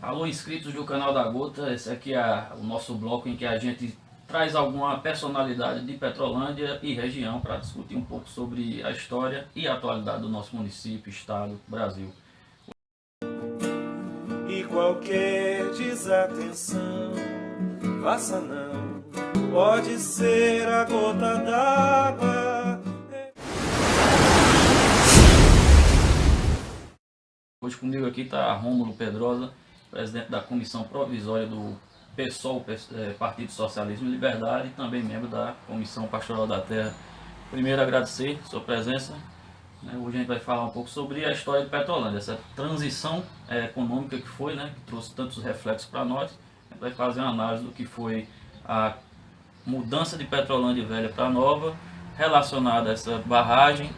Alô, inscritos do canal da Gota, esse aqui é o nosso bloco em que a gente traz alguma personalidade de Petrolândia e região para discutir um pouco sobre a história e a atualidade do nosso município, estado, Brasil. E qualquer desatenção, faça não, pode ser a gota d'água. Hoje comigo aqui está Rômulo Pedrosa, presidente da Comissão Provisória do PSOL, Partido Socialismo e Liberdade, e também membro da Comissão Pastoral da Terra. Primeiro, agradecer sua presença. Hoje a gente vai falar um pouco sobre a história de Petrolândia, essa transição econômica que foi, que trouxe tantos reflexos para nós. A gente vai fazer uma análise do que foi a mudança de Petrolândia Velha para Nova, relacionada a essa barragem,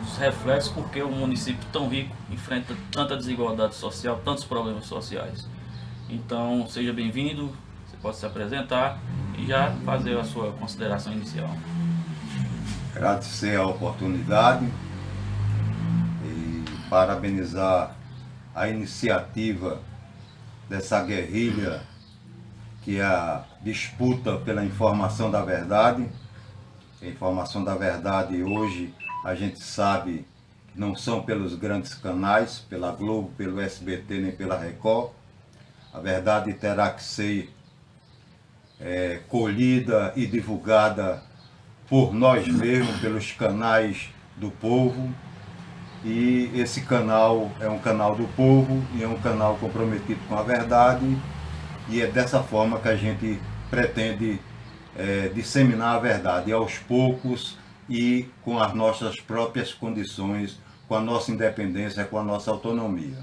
os reflexos, porque o município tão rico enfrenta tanta desigualdade social, tantos problemas sociais. Então, seja bem-vindo, você pode se apresentar e já fazer a sua consideração inicial. Agradecer a oportunidade e parabenizar a iniciativa dessa guerrilha que é a disputa pela informação da verdade. A informação da verdade hoje a gente sabe que não são pelos grandes canais, pela Globo, pelo SBT nem pela Record. A verdade terá que ser colhida e divulgada por nós mesmos, pelos canais do povo. E esse canal é um canal do povo e é um canal comprometido com a verdade, e é dessa forma que a gente pretende disseminar a verdade, aos poucos e com as nossas próprias condições, com a nossa independência, com a nossa autonomia.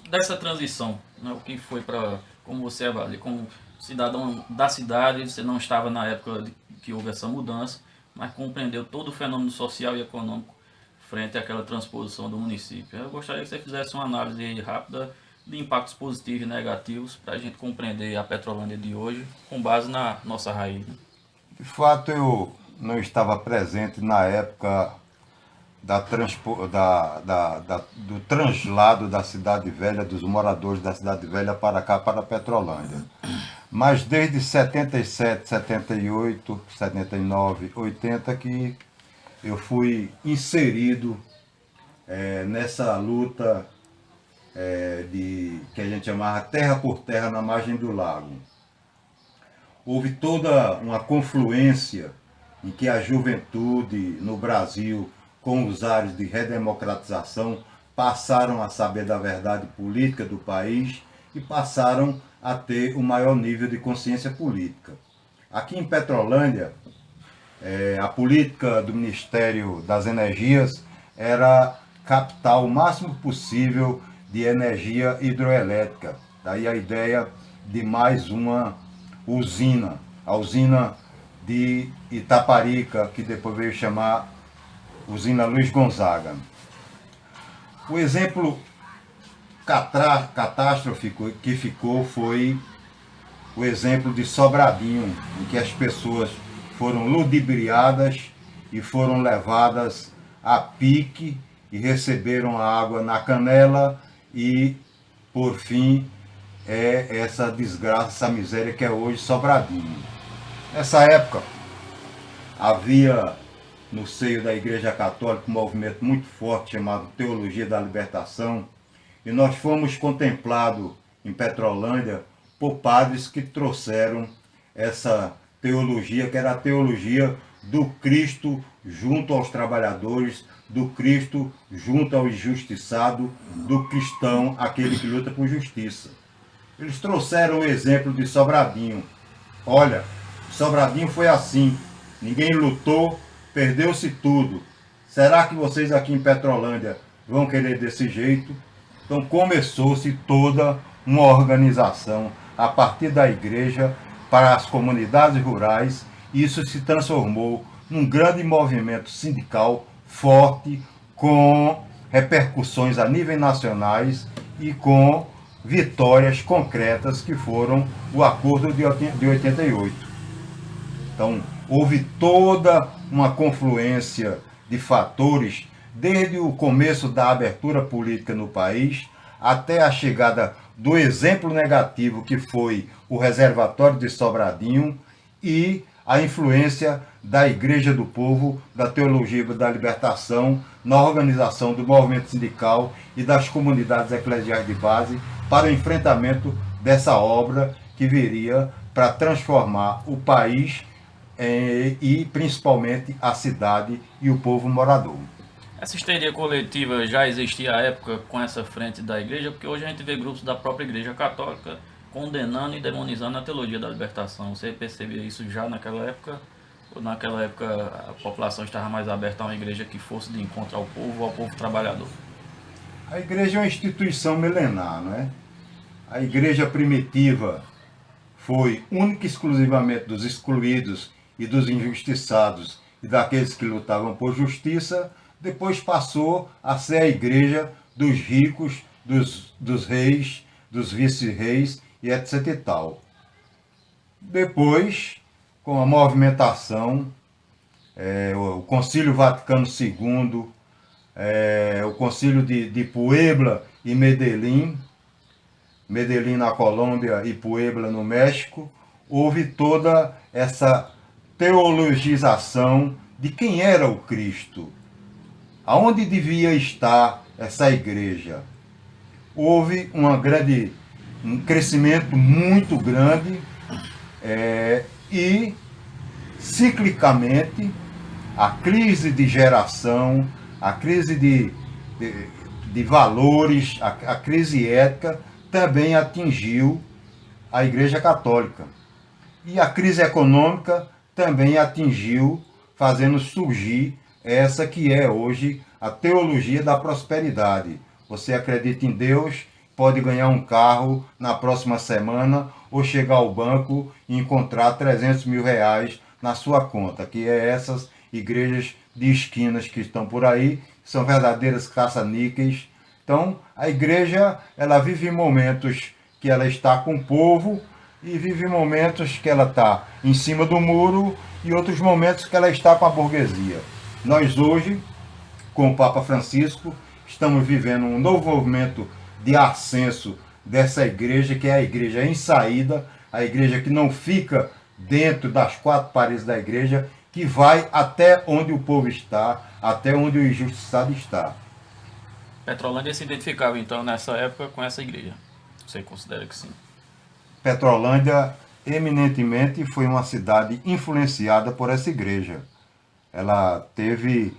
Dessa transição, o que foi para, como você avalia, como cidadão da cidade, você não estava na época que houve essa mudança, mas compreendeu todo o fenômeno social e econômico frente àquela transposição do município. Eu gostaria que você fizesse uma análise rápida de impactos positivos e negativos para a gente compreender a Petrolândia de hoje com base na nossa raiz. De fato, eu não estava presente na época do translado da Cidade Velha, dos moradores da Cidade Velha para cá, para Petrolândia. Mas desde 77, 78, 79, 80 que eu fui inserido nessa luta que a gente chamava terra por terra na margem do lago. Houve toda uma confluência em que a juventude no Brasil, com os ares de redemocratização, passaram a saber da verdade política do país e passaram a ter o maior nível de consciência política. Aqui em Petrolândia, a política do Ministério das Energias era captar o máximo possível de energia hidroelétrica. Daí a ideia de mais uma usina, a usina de Itaparica, que depois veio chamar Usina Luiz Gonzaga. O exemplo catastrófico que ficou foi o exemplo de Sobradinho, em que as pessoas foram ludibriadas e foram levadas a pique e receberam a água na canela, e por fim essa desgraça, essa miséria que é hoje Sobradinho. Nessa época havia no seio da Igreja Católica um movimento muito forte chamado Teologia da Libertação, e nós fomos contemplados em Petrolândia por padres que trouxeram essa teologia, que era a teologia do Cristo junto aos trabalhadores, do Cristo junto ao injustiçado, do cristão, aquele que luta por justiça. Eles trouxeram o exemplo de Sobradinho. Olha, Sobradinho foi assim, ninguém lutou, perdeu-se tudo. Será que vocês aqui em Petrolândia vão querer desse jeito? Então começou-se toda uma organização a partir da igreja para as comunidades rurais, e isso se transformou num grande movimento sindical forte, com repercussões a níveis nacionais e com vitórias concretas, que foram o Acordo de 88. Então, houve toda uma confluência de fatores desde o começo da abertura política no país até a chegada do exemplo negativo que foi o reservatório de Sobradinho e a influência da Igreja do Povo, da Teologia da Libertação, na organização do movimento sindical e das comunidades eclesiais de base para o enfrentamento dessa obra que viria para transformar o país e principalmente a cidade e o povo morador. Essa histeria coletiva já existia à época com essa frente da igreja, porque hoje a gente vê grupos da própria igreja católica condenando e demonizando a teologia da libertação. Você percebia isso já naquela época? Ou naquela época a população estava mais aberta a uma igreja que fosse de encontro ao povo trabalhador? A igreja é uma instituição milenar, não é? A igreja primitiva foi única e exclusivamente dos excluídos e dos injustiçados e daqueles que lutavam por justiça. Depois passou a ser a igreja dos ricos, dos reis, dos vice-reis e etc e tal. Depois, com a movimentação, o Concílio Vaticano II, o Concílio de Puebla e Medellín na Colômbia e Puebla no México, houve toda essa teologização de quem era o Cristo. Aonde devia estar essa igreja? Houve um crescimento muito grande e, ciclicamente, a crise de geração, a crise de valores, a crise ética também atingiu a Igreja Católica. E a crise econômica também atingiu, fazendo surgir essa que é hoje a teologia da prosperidade. Você acredita em Deus, pode ganhar um carro na próxima semana ou chegar ao banco e encontrar 300 mil reais na sua conta, que é essas igrejas de esquinas que estão por aí, são verdadeiras caça-níqueis. Então, a igreja, ela vive momentos que ela está com o povo e vive momentos que ela está em cima do muro e outros momentos que ela está com a burguesia. Nós hoje, com o Papa Francisco, estamos vivendo um novo movimento de ascenso dessa igreja, que é a igreja em saída, a igreja que não fica dentro das quatro paredes da igreja, que vai até onde o povo está, até onde o injustiçado está. Petrolândia se identificava então nessa época com essa igreja? Você considera que sim? Petrolândia eminentemente foi uma cidade influenciada por essa igreja. Ela teve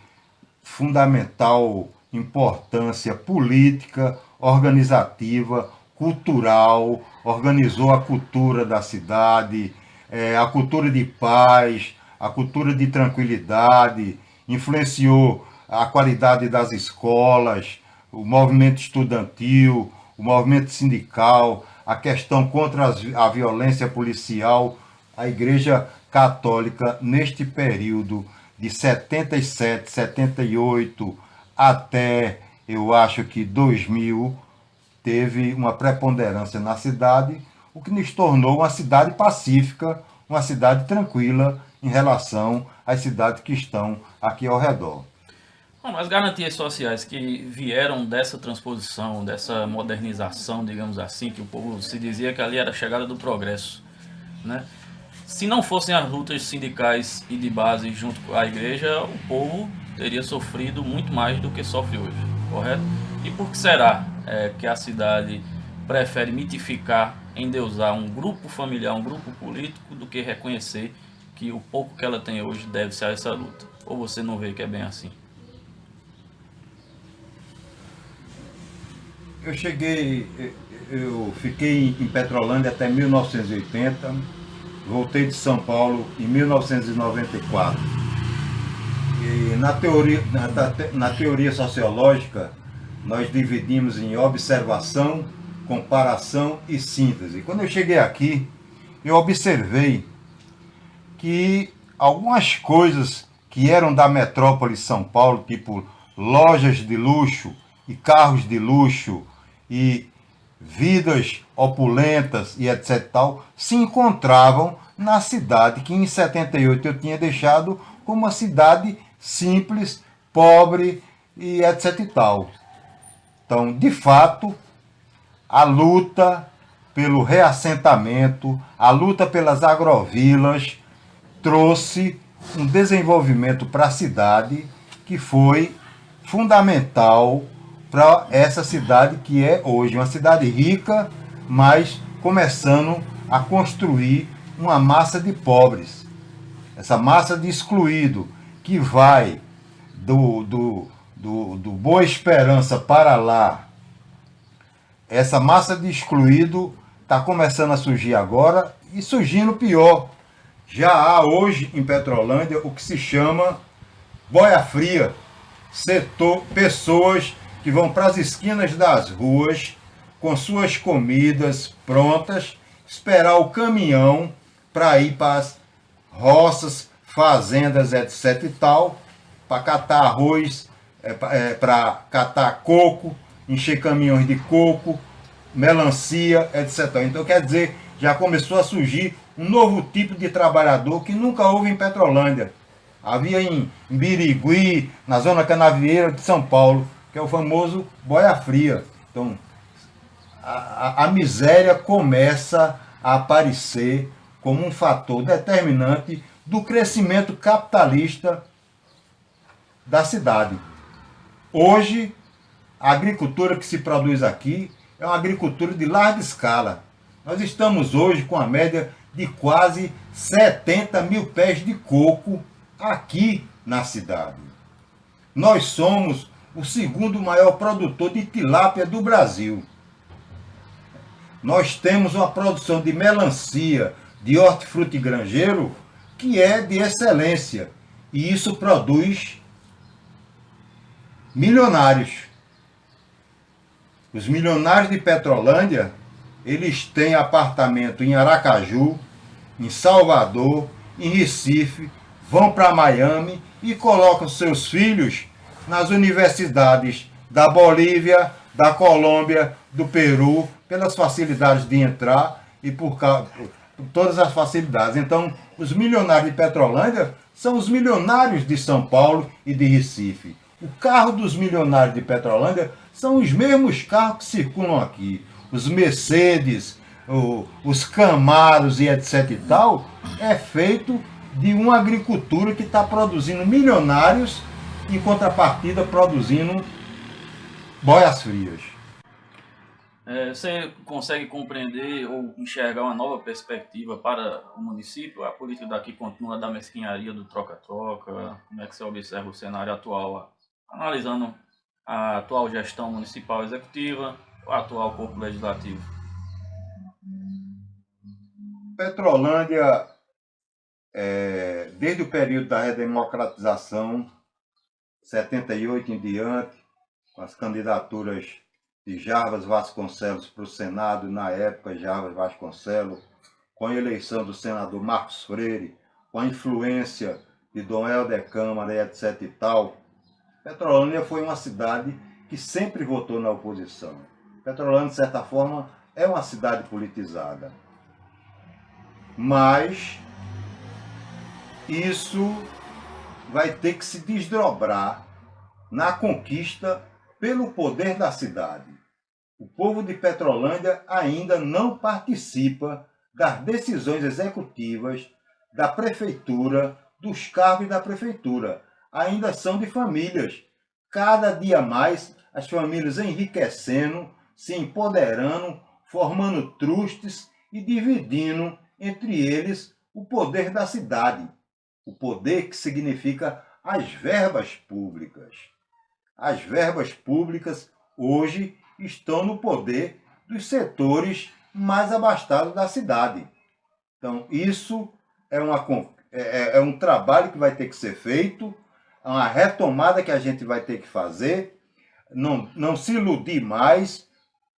fundamental importância política, organizativa, cultural, organizou a cultura da cidade, a cultura de paz, a cultura de tranquilidade, influenciou a qualidade das escolas, o movimento estudantil, o movimento sindical, a questão contra a violência policial. A Igreja Católica, neste período de 77, 78 até, eu acho que 2000, teve uma preponderância na cidade, o que nos tornou uma cidade pacífica, uma cidade tranquila em relação às cidades que estão aqui ao redor. Bom, as garantias sociais que vieram dessa transposição, dessa modernização, digamos assim, que o povo se dizia que ali era a chegada do progresso, né? Se não fossem as lutas sindicais e de base junto com a igreja, o povo teria sofrido muito mais do que sofre hoje, correto? E por que será que a cidade prefere mitificar, endeusar um grupo familiar, um grupo político, do que reconhecer que o pouco que ela tem hoje deve-se a essa luta? Ou você não vê que é bem assim? Eu fiquei em Petrolândia até 1980, voltei de São Paulo em 1994. E na teoria sociológica, nós dividimos em observação, comparação e síntese. Quando eu cheguei aqui, eu observei que algumas coisas que eram da metrópole de São Paulo, tipo lojas de luxo e carros de luxo e vidas opulentas e etc. tal, se encontravam na cidade que em 78 eu tinha deixado como uma cidade simples, pobre e etc e tal. Então, de fato, a luta pelo reassentamento, a luta pelas agrovilas trouxe um desenvolvimento para a cidade que foi fundamental para essa cidade que é hoje uma cidade rica, mas começando a construir uma massa de pobres, essa massa de excluído que vai do Boa Esperança para lá. Essa massa de excluído está começando a surgir agora e surgindo pior. Já há hoje em Petrolândia o que se chama boia fria, setor, pessoas que vão para as esquinas das ruas com suas comidas prontas, esperar o caminhão para ir para as roças, fazendas, etc e tal, para catar arroz, para catar coco, encher caminhões de coco, melancia, etc. Então, quer dizer, já começou a surgir um novo tipo de trabalhador que nunca houve em Petrolândia. Havia em Birigui, na zona canavieira de São Paulo, que é o famoso boia fria. Então, a miséria começa a aparecer como um fator determinante do crescimento capitalista da cidade. Hoje, a agricultura que se produz aqui é uma agricultura de larga escala. Nós estamos hoje com a média de quase 70 mil pés de coco aqui na cidade. Nós somos o segundo maior produtor de tilápia do Brasil. Nós temos uma produção de melancia, de hortifruti granjeiro, que é de excelência. E isso produz milionários. Os milionários de Petrolândia, eles têm apartamento em Aracaju, em Salvador, em Recife, vão para Miami e colocam seus filhos nas universidades da Bolívia, da Colômbia, do Peru, pelas facilidades de entrar e por todas as facilidades. Então, os milionários de Petrolândia são os milionários de São Paulo e de Recife. O carro dos milionários de Petrolândia são os mesmos carros que circulam aqui. Os Mercedes, os Camaros e etc e tal, é feito de uma agricultura que está produzindo milionários, em contrapartida produzindo boias frias. Você consegue compreender ou enxergar uma nova perspectiva para o município? A política daqui continua da mesquinharia, do troca-troca? Como é que você observa o cenário atual, analisando a atual gestão municipal executiva, o atual corpo legislativo? Petrolândia, desde o período da redemocratização, 78 em diante, com as candidaturas de Jarbas Vasconcelos para o Senado, na época Jarbas Vasconcelos, com a eleição do senador Marcos Freire, com a influência de Dom Helder Câmara e etc e tal, Petrolândia foi uma cidade que sempre votou na oposição. Petrolândia, de certa forma, é uma cidade politizada. Mas isso vai ter que se desdobrar na conquista pelo poder da cidade. O povo de Petrolândia ainda não participa das decisões executivas da prefeitura, dos cargos da prefeitura. Ainda são de famílias. Cada dia mais as famílias enriquecendo, se empoderando, formando trustes e dividindo entre eles o poder da cidade. O poder que significa as verbas públicas. As verbas públicas hoje estão no poder dos setores mais abastados da cidade. Então, isso é um trabalho que vai ter que ser feito, é uma retomada que a gente vai ter que fazer, não se iludir mais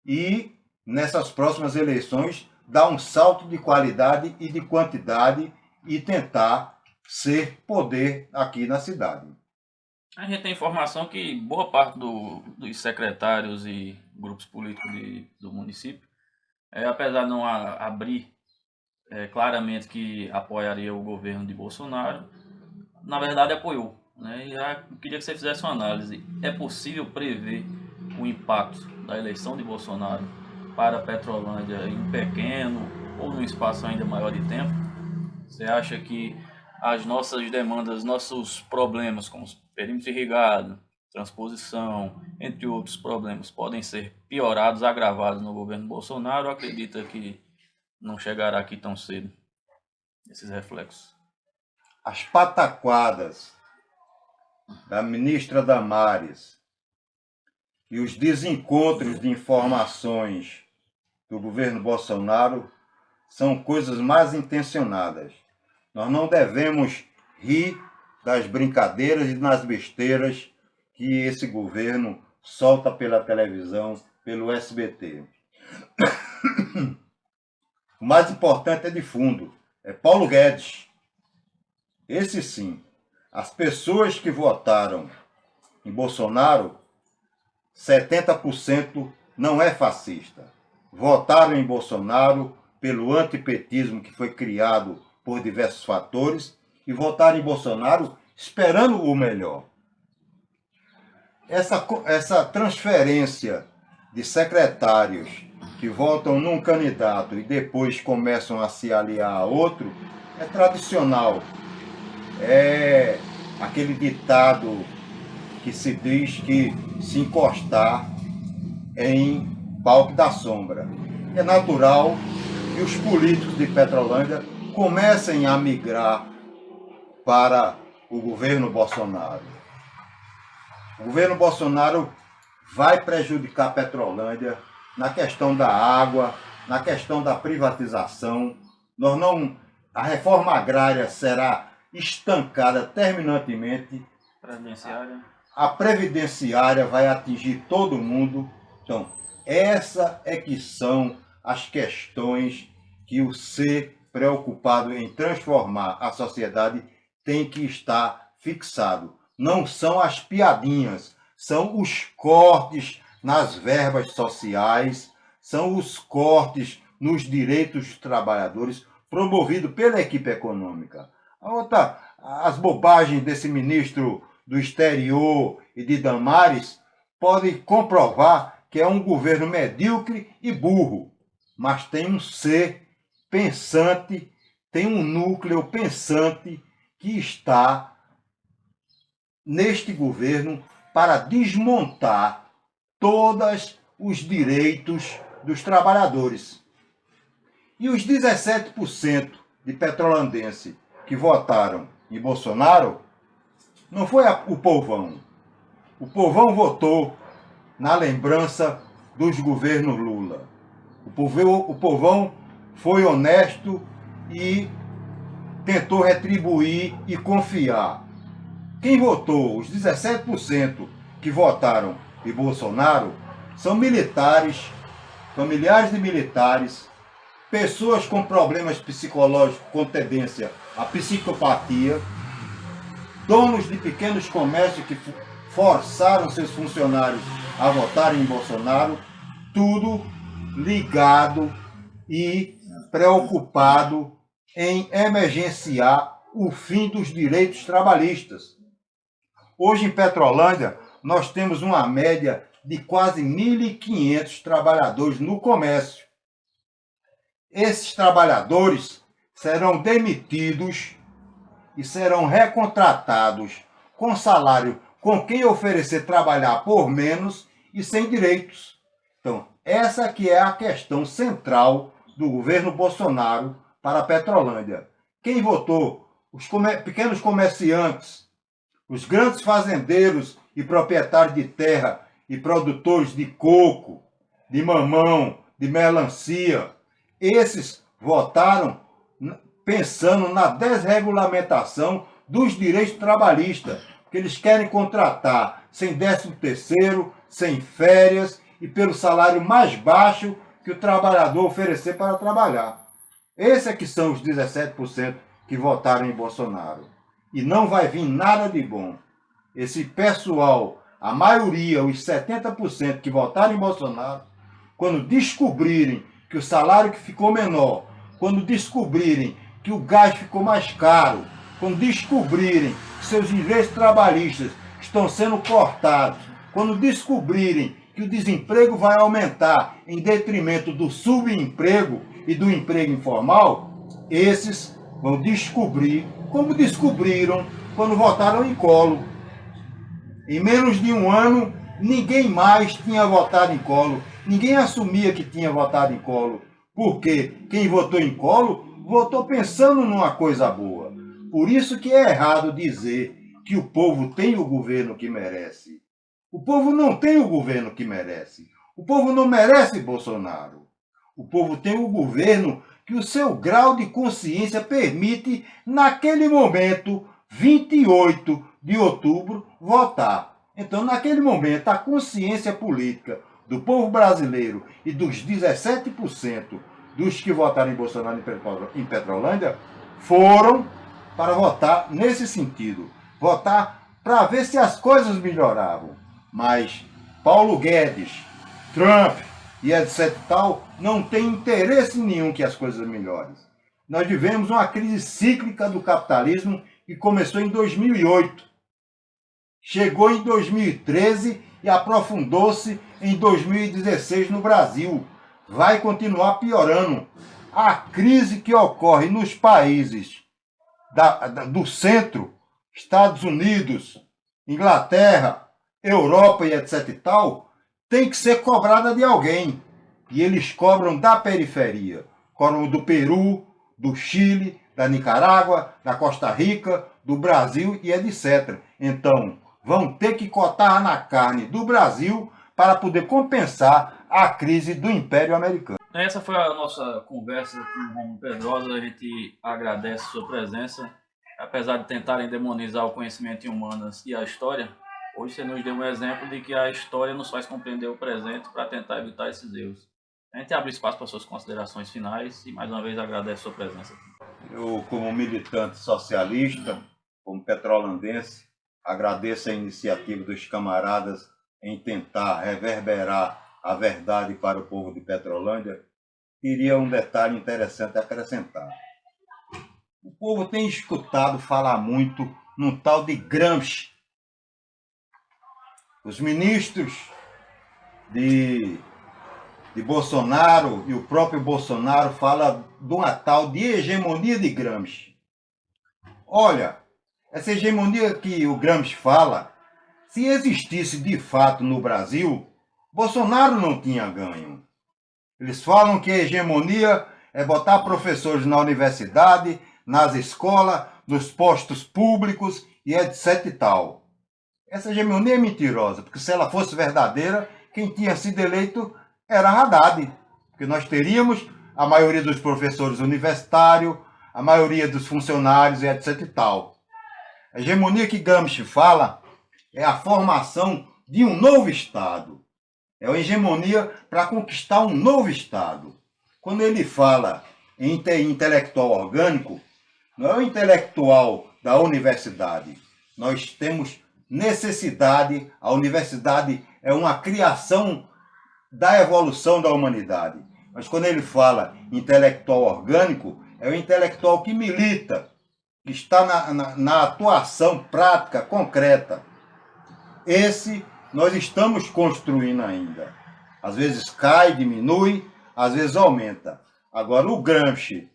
e, nessas próximas eleições, dar um salto de qualidade e de quantidade e tentar ser poder aqui na cidade. A gente tem informação que boa parte dos secretários e grupos políticos do município, apesar de não abrir claramente que apoiaria o governo de Bolsonaro, na verdade apoiou. né? E eu queria que você fizesse uma análise. É possível prever o impacto da eleição de Bolsonaro para a Petrolândia em um pequeno ou num espaço ainda maior de tempo? Você acha que as nossas demandas, nossos problemas, como os perímetros irrigados, transposição, entre outros problemas, podem ser piorados, agravados no governo Bolsonaro, ou acredita que não chegará aqui tão cedo esses reflexos? As pataquadas da ministra Damares e os desencontros de informações do governo Bolsonaro são coisas mais intencionadas. Nós não devemos rir das brincadeiras e das besteiras que esse governo solta pela televisão, pelo SBT. O mais importante é de fundo, é Paulo Guedes. Esse sim. As pessoas que votaram em Bolsonaro, 70% não é fascista. Votaram em Bolsonaro pelo antipetismo que foi criado por diversos fatores e votaram em Bolsonaro esperando o melhor. Essa transferência de secretários que votam num candidato e depois começam a se aliar a outro é tradicional. É aquele ditado que se diz que se encostar em pau que dá sombra. É natural que os políticos de Petrolândia comecem a migrar para o governo Bolsonaro. O governo Bolsonaro vai prejudicar a Petrolândia na questão da água, na questão da privatização. A reforma agrária será estancada terminantemente. A previdenciária vai atingir todo mundo. Então, essa é que são as questões que o ser preocupado em transformar a sociedade tem que estar fixado. Não são as piadinhas, são os cortes nas verbas sociais, são os cortes nos direitos dos trabalhadores promovido pela equipe econômica. As bobagens desse ministro do exterior e de Damares podem comprovar que é um governo medíocre e burro, mas tem um ser pensante, tem um núcleo pensante que está neste governo para desmontar todos os direitos dos trabalhadores. E os 17% de petrolandenses que votaram em Bolsonaro não foi o povão. O povão votou na lembrança dos governos Lula. O povão foi honesto e tentou retribuir e confiar. Quem votou, os 17% que votaram em Bolsonaro, são militares, familiares de militares, pessoas com problemas psicológicos com tendência à psicopatia, donos de pequenos comércios que forçaram seus funcionários a votarem em Bolsonaro, tudo ligado e preocupado em emergenciar o fim dos direitos trabalhistas. Hoje em Petrolândia, nós temos uma média de quase 1.500 trabalhadores no comércio. Esses trabalhadores serão demitidos e serão recontratados com salário com quem oferecer trabalhar por menos e sem direitos. Então, essa aqui é a questão central do governo Bolsonaro para a Petrolândia. Quem votou? Os pequenos comerciantes, os grandes fazendeiros e proprietários de terra e produtores de coco, de mamão, de melancia. Esses votaram pensando na desregulamentação dos direitos trabalhistas, porque eles querem contratar sem 13º, sem férias e pelo salário mais baixo que o trabalhador oferecer para trabalhar. Esses é que são os 17% que votaram em Bolsonaro. E não vai vir nada de bom. Esse pessoal, a maioria, os 70% que votaram em Bolsonaro, quando descobrirem que o salário que ficou menor, quando descobrirem que o gás ficou mais caro, quando descobrirem que seus direitos trabalhistas estão sendo cortados, quando descobrirem que o desemprego vai aumentar em detrimento do subemprego e do emprego informal, esses vão descobrir, como descobriram quando votaram em Collor. Em menos de um ano, ninguém mais tinha votado em Collor, ninguém assumia que tinha votado em Collor, porque quem votou em Collor votou pensando numa coisa boa. Por isso que é errado dizer que o povo tem o governo que merece. O povo não tem o governo que merece. O povo não merece Bolsonaro. O povo tem o governo que o seu grau de consciência permite, naquele momento, 28 de outubro, votar. Então, naquele momento, a consciência política do povo brasileiro e dos 17% dos que votaram em Bolsonaro em Petrolândia foram para votar nesse sentido. Votar para ver se as coisas melhoravam. Mas Paulo Guedes, Trump e etc. tal, não tem interesse nenhum que as coisas melhorem. Nós vivemos uma crise cíclica do capitalismo que começou em 2008. Chegou em 2013 e aprofundou-se em 2016 no Brasil. Vai continuar piorando. A crise que ocorre nos países do centro, Estados Unidos, Inglaterra, Europa e etc. e tal, tem que ser cobrada de alguém. E eles cobram da periferia. Cobram do Peru, do Chile, da Nicarágua, da Costa Rica, do Brasil e etc. Então, vão ter que cotar na carne do Brasil para poder compensar a crise do Império Americano. Essa foi a nossa conversa com o Rômulo Pedrosa. A gente agradece a sua presença. Apesar de tentarem demonizar o conhecimento em humanas e a história, hoje você nos deu um exemplo de que a história nos faz compreender o presente para tentar evitar esses erros. A gente abre espaço para suas considerações finais e mais uma vez agradece a sua presença. Eu, como militante socialista, como petrolandense, agradeço a iniciativa dos camaradas em tentar reverberar a verdade para o povo de Petrolândia. Queria um detalhe interessante a acrescentar. O povo tem escutado falar muito num tal de Gramsci. Os ministros de Bolsonaro e o próprio Bolsonaro falam de uma tal de hegemonia de Gramsci. Olha, essa hegemonia que o Gramsci fala, se existisse de fato no Brasil, Bolsonaro não tinha ganho. Eles falam que a hegemonia é botar professores na universidade, nas escolas, nos postos públicos e etc e tal. Essa hegemonia é mentirosa, porque se ela fosse verdadeira, quem tinha sido eleito era Haddad. Porque nós teríamos a maioria dos professores universitários, a maioria dos funcionários e etc e tal. A hegemonia que Gramsci fala é a formação de um novo Estado. É uma hegemonia para conquistar um novo Estado. Quando ele fala em intelectual orgânico, não é o intelectual da universidade. Nós temos necessidade, a universidade é uma criação da evolução da humanidade. Mas quando ele fala intelectual orgânico, é o intelectual que milita, que está na atuação prática, concreta. Esse nós estamos construindo ainda. Às vezes cai, diminui, às vezes aumenta. Agora, o Gramsci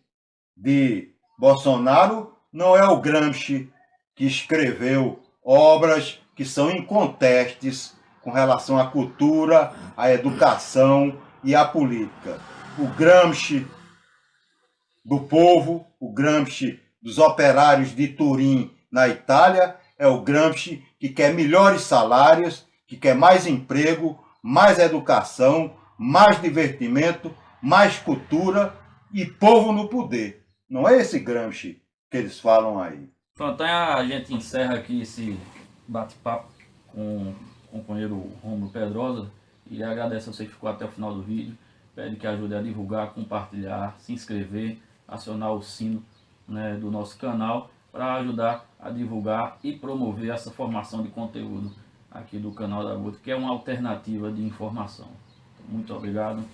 de Bolsonaro não é o Gramsci que escreveu obras que são incontestes com relação à cultura, à educação e à política. O Gramsci do povo, o Gramsci dos operários de Turim, na Itália, é o Gramsci que quer melhores salários, que quer mais emprego, mais educação, mais divertimento, mais cultura e povo no poder. Não é esse Gramsci que eles falam aí. Pronto, a gente encerra aqui esse bate-papo com o companheiro Rômulo Pedrosa e agradece a você que ficou até o final do vídeo. Pede que ajude a divulgar, compartilhar, se inscrever, acionar o sino, né, do nosso canal para ajudar a divulgar e promover essa formação de conteúdo aqui do canal da Guto, que é uma alternativa de informação. Muito obrigado.